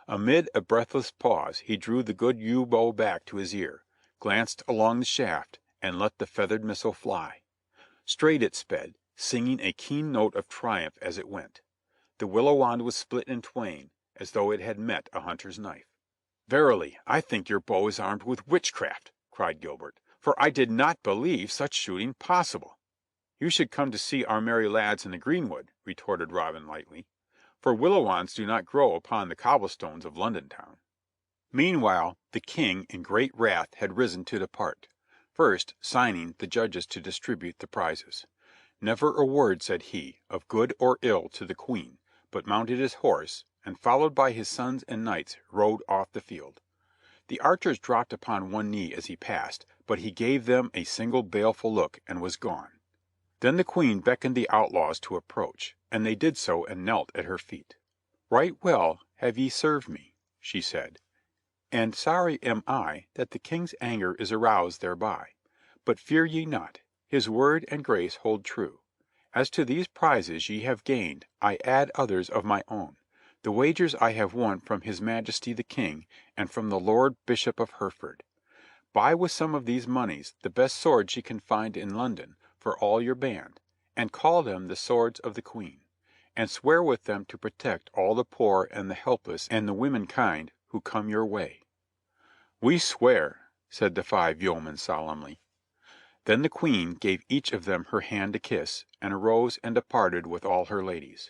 Amid a breathless pause he drew the good yew bow back to his ear, glanced along the shaft, and let the feathered missile fly. Straight it sped, singing a keen note of triumph as it went. The willow wand was split in twain, as though it had met a hunter's knife. "Verily, I think your bow is armed with witchcraft," cried Gilbert, "for I did not believe such shooting possible." "You should come to see our merry lads in the greenwood," retorted Robin lightly, "for willow wands do not grow upon the cobblestones of London town." Meanwhile the King in great wrath had risen to depart, first signing the judges to distribute the prizes. Never a word said he, of good or ill, to the Queen, but mounted his horse, and followed by his sons and knights rode off the field. The archers dropped upon one knee as he passed, but he gave them a single baleful look and was gone. Then the Queen beckoned the outlaws to approach, and they did so and knelt at her feet. "Right well have ye served me," she said, "and sorry am I that the King's anger is aroused thereby. But fear ye not, his word and grace hold true. As to these prizes ye have gained, I add others of my own. The wagers I have won from his Majesty the King, and from the Lord Bishop of Hereford. Buy with some of these moneys the best swords ye can find in London for all your band, and call them the swords of the Queen, and swear with them to protect all the poor and the helpless and the womenkind who come your way." "We swear," said the five yeomen solemnly. Then the Queen gave each of them her hand to kiss, and arose and departed with all her ladies.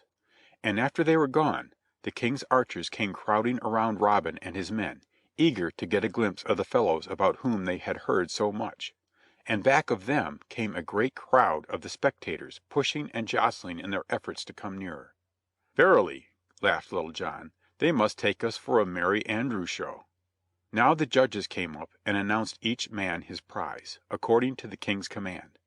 And after they were gone, the King's archers came crowding around Robin and his men, eager to get a glimpse of the fellows about whom they had heard so much. And back of them came a great crowd of the spectators, pushing and jostling in their efforts to come nearer. "Verily," laughed Little John, "they must take us for a Merry Andrew show." Now the judges came up and announced each man his prize, according to the King's command.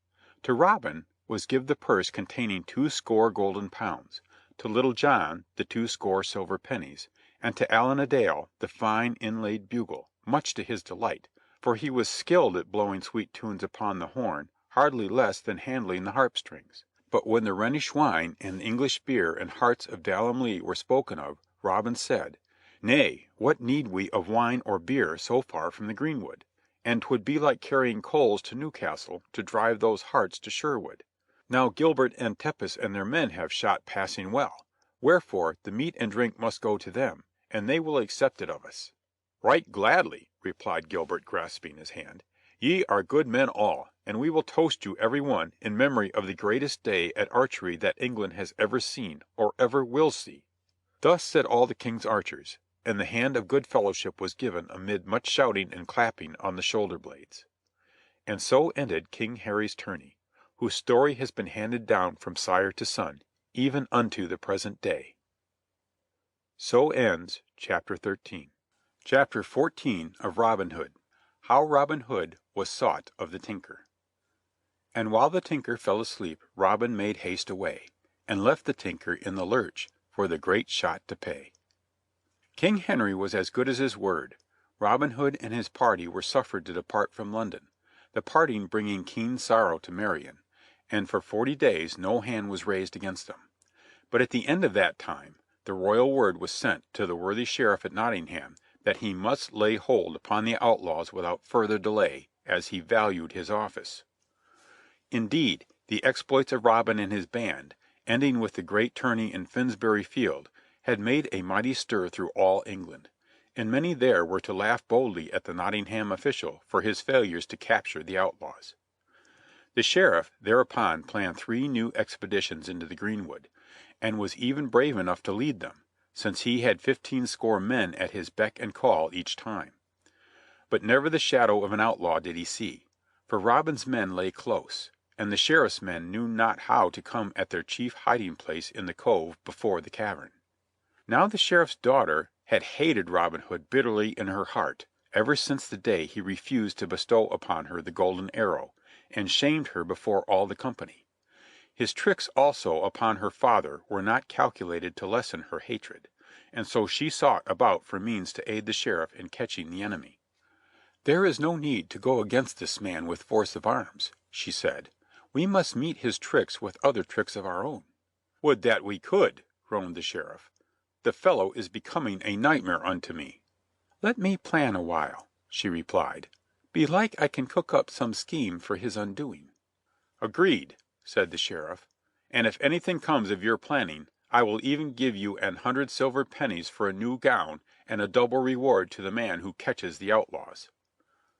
To Robin was give the purse containing 20 golden pounds, to Little John the 20 silver pennies, and to Allan a Dale the fine inlaid bugle, much to his delight, for he was skilled at blowing sweet tunes upon the horn hardly less than handling the harp strings. But when the Rhenish wine and the English beer and hearts of Dalham Lee were spoken of, Robin said, "Nay, what need we of wine or beer so far from the greenwood? And 'twould be like carrying coals to Newcastle to drive those hearts to Sherwood. Now Gilbert and Tepus and their men have shot passing well, wherefore the meat and drink must go to them, and they will accept it of us." "Right gladly," replied Gilbert, grasping his hand. "Ye are good men all, and we will toast you every one in memory of the greatest day at archery that England has ever seen or ever will see." Thus said all the King's archers, and the hand of good fellowship was given amid much shouting and clapping on the shoulder blades. And so ended King Harry's tourney, whose story has been handed down from sire to son, even unto the present day. So ends Chapter 13. Chapter 14 of Robin Hood. How Robin Hood was sought of the tinker. And while the tinker fell asleep, Robin made haste away, and left the tinker in the lurch for the great shot to pay. King Henry was as good as his word. Robin Hood and his party were suffered to depart from London, the parting bringing keen sorrow to Marion, and for 40 days no hand was raised against them. But at the end of that time the royal word was sent to the worthy sheriff at Nottingham that he must lay hold upon the outlaws without further delay, as he valued his office. Indeed, the exploits of Robin and his band, ending with the great tourney in Finsbury Field, had made a mighty stir through all England, and many there were to laugh boldly at the Nottingham official for his failures to capture the outlaws. The sheriff thereupon planned 3 new expeditions into the greenwood, and was even brave enough to lead them, since he had 15 score men at his beck and call each time. But never the shadow of an outlaw did he see, for Robin's men lay close, and the sheriff's men knew not how to come at their chief hiding place in the cove before the cavern. Now the sheriff's daughter had hated Robin Hood bitterly in her heart ever since the day he refused to bestow upon her the golden arrow, and shamed her before all the company. His tricks also upon her father were not calculated to lessen her hatred, and so she sought about for means to aid the sheriff in catching the enemy. "There is no need to go against this man with force of arms," she said. "We must meet his tricks with other tricks of our own." "Would that we could," groaned the sheriff. "The fellow is becoming a nightmare unto me." "Let me plan a while," she replied. "Belike I can cook up some scheme for his undoing." "Agreed," said the sheriff. "And if anything comes of your planning, I will even give you 100 silver pennies for a new gown and a double reward to the man who catches the outlaws."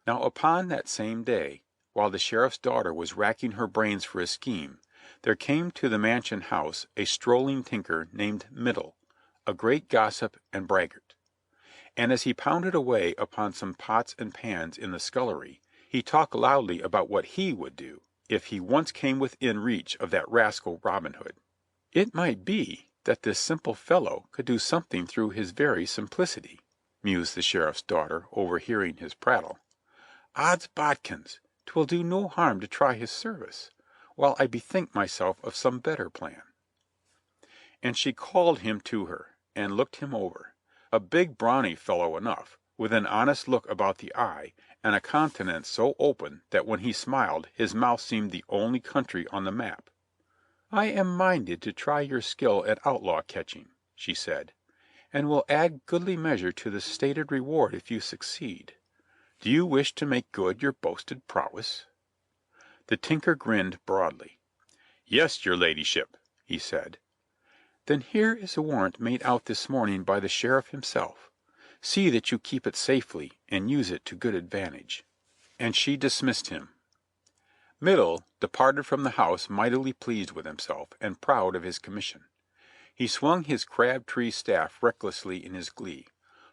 Now upon that same day, while the sheriff's daughter was racking her brains for a scheme, there came to the mansion house a strolling tinker named Middle, a great gossip and braggart. And as he pounded away upon some pots and pans in the scullery, he talked loudly about what he would do. if he once came within reach of that rascal Robin Hood. It might be that this simple fellow could do something through his very simplicity, mused the Sheriff's daughter, overhearing his prattle. Odds bodkins, 'twill do no harm to try his service, while I bethink myself of some better plan. And she called him to her, and looked him over. A big brawny fellow enough, with an honest look about the eye, and a countenance so open that when he smiled his mouth seemed the only country on the map. "I am minded to try your skill at outlaw catching," she said, "and will add goodly measure to the stated reward if you succeed. Do you wish to make good your boasted prowess?" The tinker grinned broadly. "Yes, your ladyship," he said. "Then here is a warrant made out this morning by the sheriff himself. See that you keep it safely and use it to good advantage." And she dismissed him. Middle departed from the house mightily pleased with himself and proud of his commission. He swung his crab-tree staff recklessly in his glee,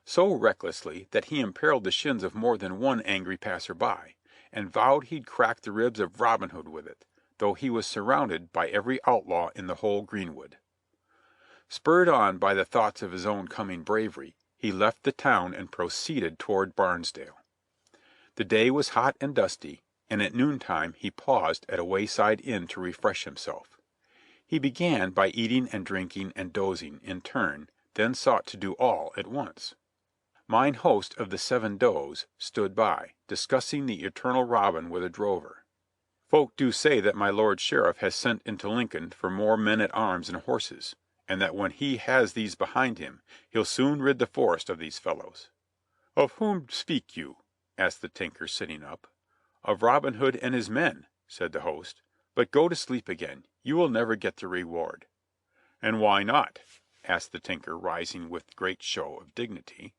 so recklessly that he imperiled the shins of more than one angry passer-by, and vowed he'd crack the ribs of Robin Hood with it, though he was surrounded by every outlaw in the whole greenwood. Spurred on by the thoughts of his own coming bravery, he left the town and proceeded toward Barnesdale. The day was hot and dusty, and at noontime he paused at a wayside inn to refresh himself. He began by eating and drinking and dozing in turn, then sought to do all at once. Mine host of the Seven Does stood by, discussing the eternal Robin with a drover. "Folk do say that my Lord Sheriff has sent into Lincoln for more men at arms and horses, and that when he has these behind him, he'll soon rid the forest of these fellows." "Of whom speak you?" asked the tinker, sitting up. "Of Robin Hood and his men," said the host. "But go to sleep again. You will never get the reward." "And why not?" asked the tinker, rising with great show of dignity.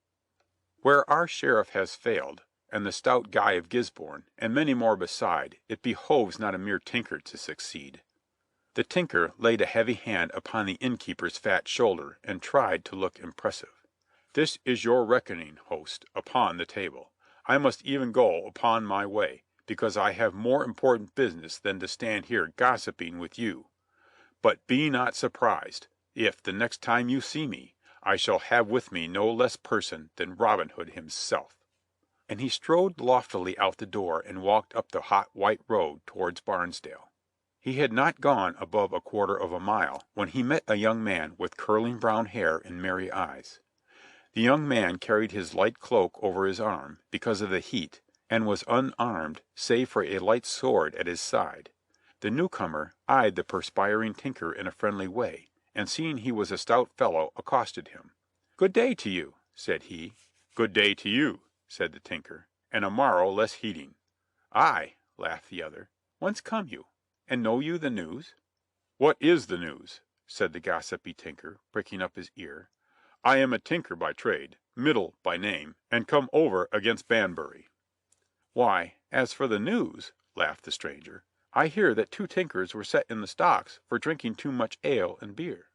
"Where our sheriff has failed, and the stout Guy of Gisborne, and many more beside, it behoves not a mere tinker to succeed." The tinker laid a heavy hand upon the innkeeper's fat shoulder and tried to look impressive. "This is your reckoning, host, upon the table. I must even go upon my way, because I have more important business than to stand here gossiping with you. But be not surprised if, the next time you see me, I shall have with me no less person than Robin Hood himself." And he strode loftily out the door and walked up the hot white road towards Barnesdale. He had not gone above a quarter of a mile when he met a young man with curling brown hair and merry eyes. The young man carried his light cloak over his arm, because of the heat, and was unarmed save for a light sword at his side. The newcomer eyed the perspiring tinker in a friendly way, and seeing he was a stout fellow, accosted him. "Good day to you," said he. "Good day to you," said the tinker, "and a morrow less heating." "Aye," laughed the other. "Whence come you? And know you the news?" "What is the news?" said the gossipy tinker, pricking up his ear. "I am a tinker by trade, Middle by name, and come over against Banbury." "Why, as for the news," laughed the stranger, "I hear that 2 tinkers were set in the stocks for drinking too much ale and beer."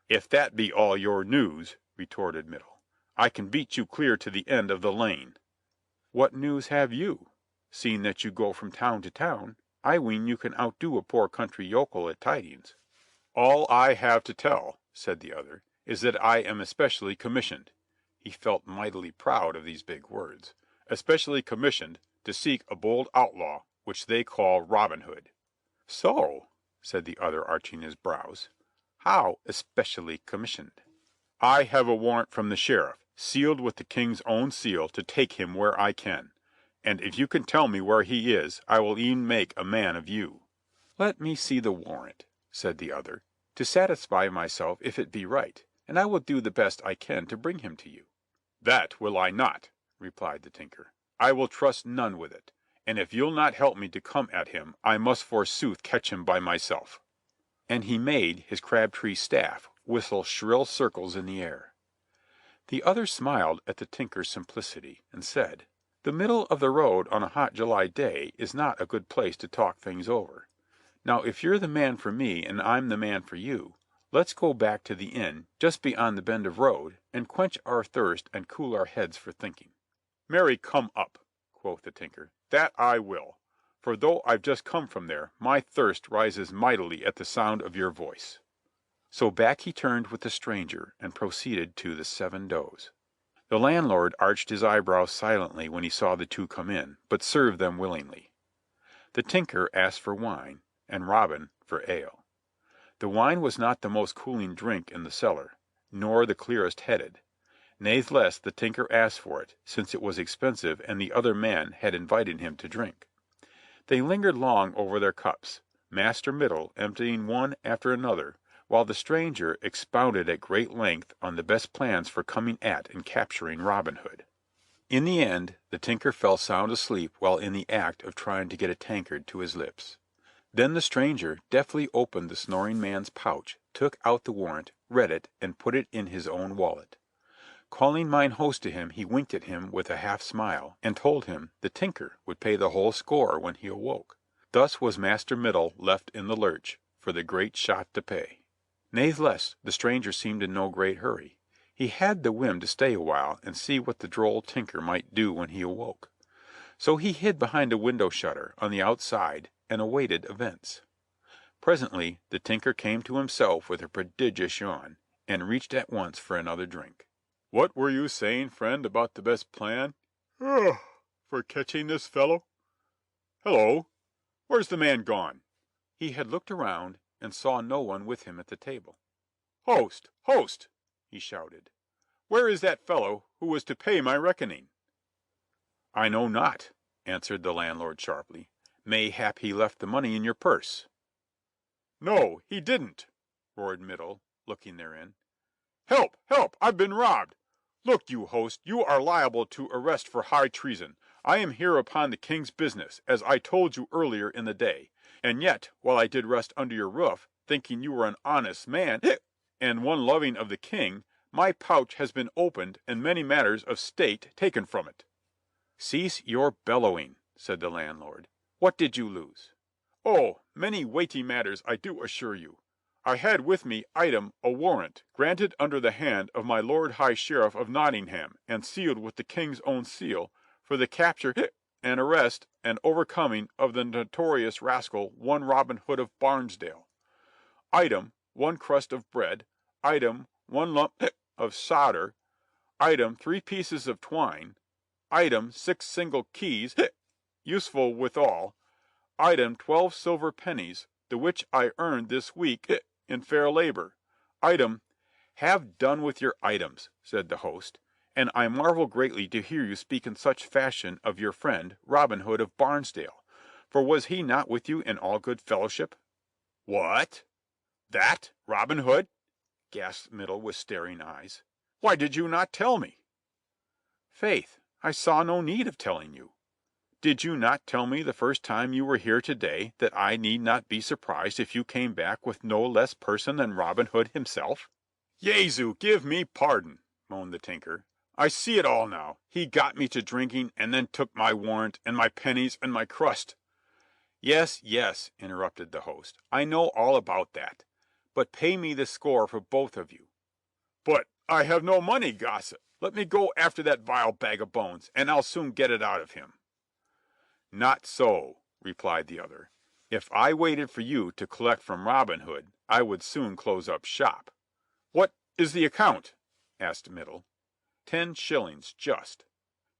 "If that be all your news," retorted Middle, "I can beat you clear to the end of the lane." "What news have you? Seeing that you go from town to town, I ween you can outdo a poor country yokel at tidings." "All I have to tell," said the other, "is that I am especially commissioned," he felt mightily proud of these big words, "especially commissioned to seek a bold outlaw which they call Robin Hood." "So," said the other, arching his brows. "How especially commissioned?" "I have a warrant from the sheriff, sealed with the king's own seal, to take him where I can. And if you can tell me where he is, I will e'en make a man of you." "Let me see the warrant," said the other, "to satisfy myself if it be right, and I will do the best I can to bring him to you." "That will I not," replied the tinker. "I will trust none with it, and if you'll not help me to come at him, I must forsooth catch him by myself." And he made his crabtree staff whistle shrill circles in the air. The other smiled at the tinker's simplicity, and said, "The middle of the road on a hot July day is not a good place to talk things over. Now if you're the man for me and I'm the man for you, let's go back to the inn just beyond the bend of road and quench our thirst and cool our heads for thinking." "Marry, come up," quoth the tinker. "That I will. for though I've just come from there, my thirst rises mightily at the sound of your voice." So back he turned with the stranger and proceeded to the Seven Does. The landlord arched his eyebrows silently when he saw the two come in, but served them willingly. The tinker asked for wine, and Robin for ale. The wine was not the most cooling drink in the cellar, nor the clearest headed. Natheless the tinker asked for it, since it was expensive and the other man had invited him to drink. They lingered long over their cups, Master Middle emptying one after another, while the stranger expounded at great length on the best plans for coming at and capturing Robin Hood. In the end the tinker fell sound asleep while in the act of trying to get a tankard to his lips. Then the stranger deftly opened the snoring man's pouch, took out the warrant, read it, and put it in his own wallet. Calling mine host to him, he winked at him with a half smile, and told him the tinker would pay the whole score when he awoke. Thus was Master Middle left in the lurch, for the great shot to pay. Natheless the stranger seemed in no great hurry. He had the whim to stay a while and see what the droll tinker might do when he awoke. So he hid behind a window shutter on the outside and awaited events. Presently the tinker came to himself with a prodigious yawn, and reached at once for another drink. "What were you saying, friend, about the best plan?" "For catching this fellow." "Hello! Where's the man gone?" He had looked around and saw no one with him at the table. "Host! Host!" he shouted. "Where is that fellow who was to pay my reckoning?" "I know not," answered the landlord sharply. "Mayhap he left the money in your purse." "No, he didn't," roared Middle, looking therein. "Help! Help! I've been robbed! Look you, host, you are liable to arrest for high treason. I am here upon the King's business, as I told you earlier in the day, and yet, while I did rest under your roof, thinking you were an honest man and one loving of the King, my pouch has been opened and many matters of state taken from it." "Cease your bellowing," said the landlord. "What did you lose?" "Oh, many weighty matters, I do assure you. I had with me, item, a warrant, granted under the hand of my Lord High Sheriff of Nottingham, and sealed with the King's own seal, for the capture and arrest and overcoming of the notorious rascal one Robin Hood of Barnesdale. Item, 1 crust of bread. Item, 1 lump of solder. Item, 3 pieces of twine. Item, 6 single keys, useful withal. Item, 12 silver pennies, the which I earned this week in fair labor. Item—" "Have done with your items," said the host, "and I marvel greatly to hear you speak in such fashion of your friend Robin Hood of Barnesdale, for was he not with you in all good fellowship?" "What? That Robin Hood?" gasped Middle with staring eyes. "Why did you not tell me?" "Faith, I saw no need of telling you. Did you not tell me the first time you were here today that I need not be surprised if you came back with no less person than Robin Hood himself?" "Jesu, give me pardon," moaned the tinker. "I see it all now. He got me to drinking, and then took my warrant, and my pennies, and my crust." "Yes, yes," interrupted the host, "I know all about that. But pay me the score for both of you." "But I have no money, gossip. Let me go after that vile bag of bones, and I'll soon get it out of him." "Not so," replied the other. "If I waited for you to collect from Robin Hood, I would soon close up shop." "What is the account?" asked Middle. 10 shillings, just."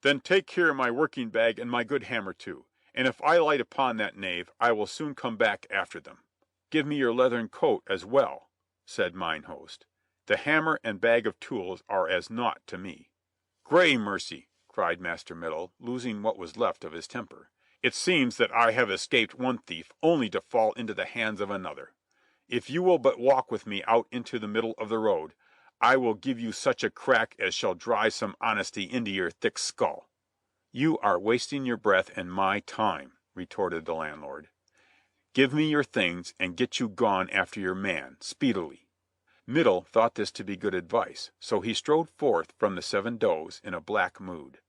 "Then take here my working bag and my good hammer too, and if I light upon that knave, I will soon come back after them." "Give me your leathern coat as well," said mine host. "The hammer and bag of tools are as naught to me." "Gray mercy!" cried Master Middle, losing what was left of his temper. "It seems that I have escaped one thief only to fall into the hands of another. If you will but walk with me out into the middle of the road, I will give you such a crack as shall drive some honesty into your thick skull." "You are wasting your breath and my time," retorted the landlord. "Give me your things, and get you gone after your man, speedily." Middle thought this to be good advice, so he strode forth from the Seven Does in a black mood.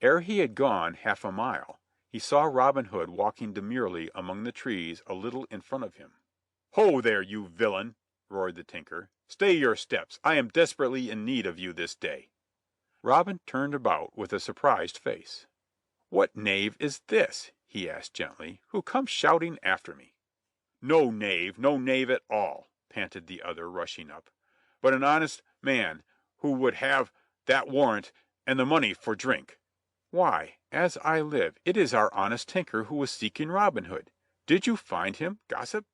Ere he had gone half a mile, he saw Robin Hood walking demurely among the trees a little in front of him. "Ho there, you villain!" roared the tinker. "Stay your steps. I am desperately in need of you this day." Robin turned about with a surprised face. "What knave is this?" he asked gently, "who comes shouting after me?" "No knave at all," panted the other, rushing up, "but an honest man who would have that warrant and the money for drink." "Why, as I live, it is our honest tinker who was seeking Robin Hood. Did you find him, gossip?"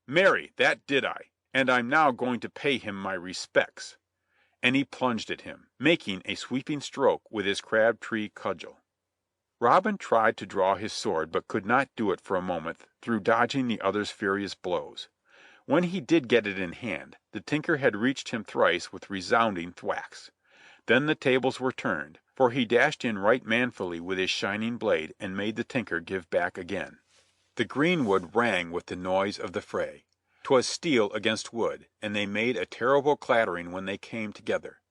"Marry, that did I, and I'm now going to pay him my respects." And he plunged at him, making a sweeping stroke with his crab-tree cudgel. Robin tried to draw his sword, but could not do it for a moment through dodging the other's furious blows. When he did get it in hand, the tinker had reached him thrice with resounding thwacks. Then the tables were turned, for he dashed in right manfully with his shining blade and made the tinker give back again. The greenwood rang with the noise of the fray. 'Twas steel against wood, and they made a terrible clattering when they came together.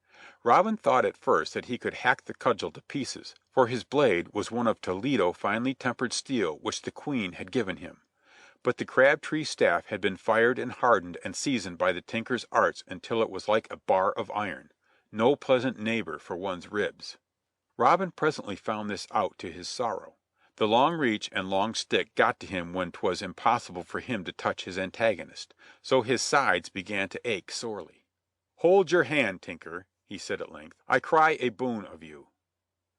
Robin thought at first that he could hack the cudgel to pieces, for his blade was one of Toledo finely tempered steel which the Queen had given him. But the crab-tree staff had been fired and hardened and seasoned by the tinker's arts until it was like a bar of iron, no pleasant neighbor for one's ribs. Robin presently found this out to his sorrow. The long reach and long stick got to him when 'twas impossible for him to touch his antagonist, so his sides began to ache sorely. "Hold your hand, tinker," he said at length. "I cry a boon of you."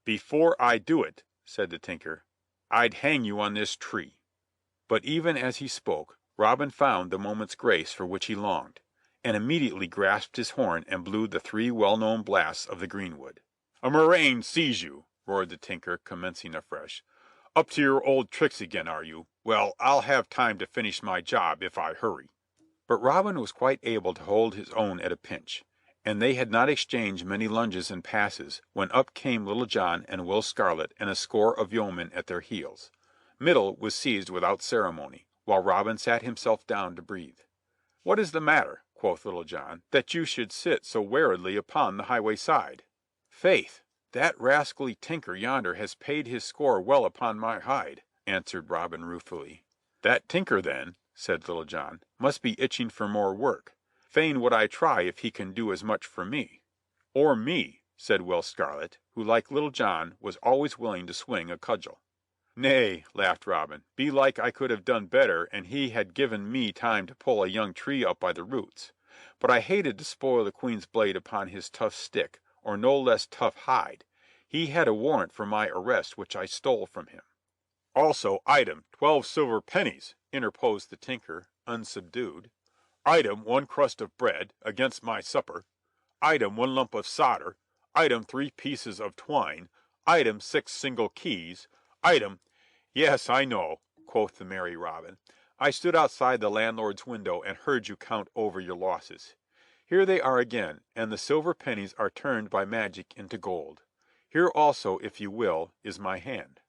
"Before I do it," said the tinker, "I'd hang you on this tree." But even as he spoke, Robin found the moment's grace for which he longed, and immediately grasped his horn and blew the three well-known blasts of the greenwood. "A murrain seize you!" roared the tinker, commencing afresh. "Up to your old tricks again, are you? Well, I'll have time to finish my job if I hurry." But Robin was quite able to hold his own at a pinch, and they had not exchanged many lunges and passes when up came Little John and Will Scarlet and a score of yeomen at their heels. Middle was seized without ceremony, while Robin sat himself down to breathe. "What is the matter," quoth Little John, "that you should sit so weariedly upon the highway side?" "Faith, that rascally tinker yonder has paid his score well upon my hide," answered Robin ruefully. "That tinker, then," said Little John, "must be itching for more work. Fain would I try if he can do as much for me." "Or me," said Will Scarlet, who, like Little John, was always willing to swing a cudgel. "Nay," laughed Robin, "belike I could have done better an he had given me time to pull a young tree up by the roots. But I hated to spoil the Queen's blade upon his tough stick, or no less tough hide. He had a warrant for my arrest which I stole from him." "Also, item, 12 silver pennies," interposed the tinker, unsubdued. "Item, 1 crust of bread, against my supper. Item, 1 lump of solder. Item, 3 pieces of twine. Item, 6 single keys. Item—" "Yes, I know," quoth the merry Robin. "I stood outside the landlord's window and heard you count over your losses. Here they are again, and the silver pennies are turned by magic into gold. Here also, if you will, is my hand."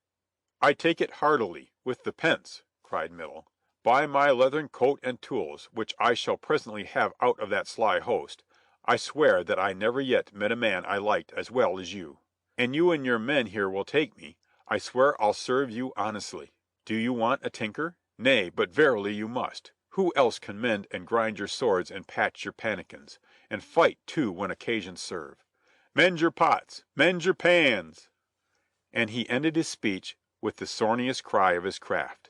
"I take it heartily, with the pence," cried Middle. "By my leathern coat and tools, which I shall presently have out of that sly host, I swear that I never yet met a man I liked as well as you. And you and your men here will take me. I swear I'll serve you honestly. Do you want a tinker? Nay, but verily you must. Who else can mend and grind your swords and patch your pannikins, and fight too when occasions serve? Mend your pots, mend your pans!" And he ended his speech with the sorniest cry of his craft.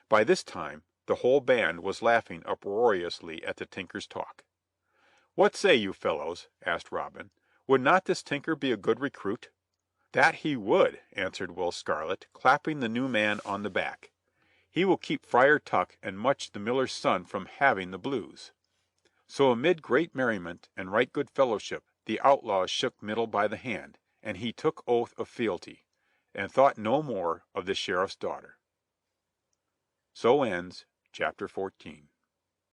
By this time the whole band was laughing uproariously at the tinker's talk. "What say you, fellows?" asked Robin. "Would not this tinker be a good recruit?" "That he would," answered Will Scarlet, clapping the new man on the back. "He will keep Friar Tuck and Much the miller's son from having the blues." So amid great merriment and right good fellowship the outlaws shook Middle by the hand, and he took oath of fealty, and thought no more of the Sheriff's daughter. So ends chapter 14.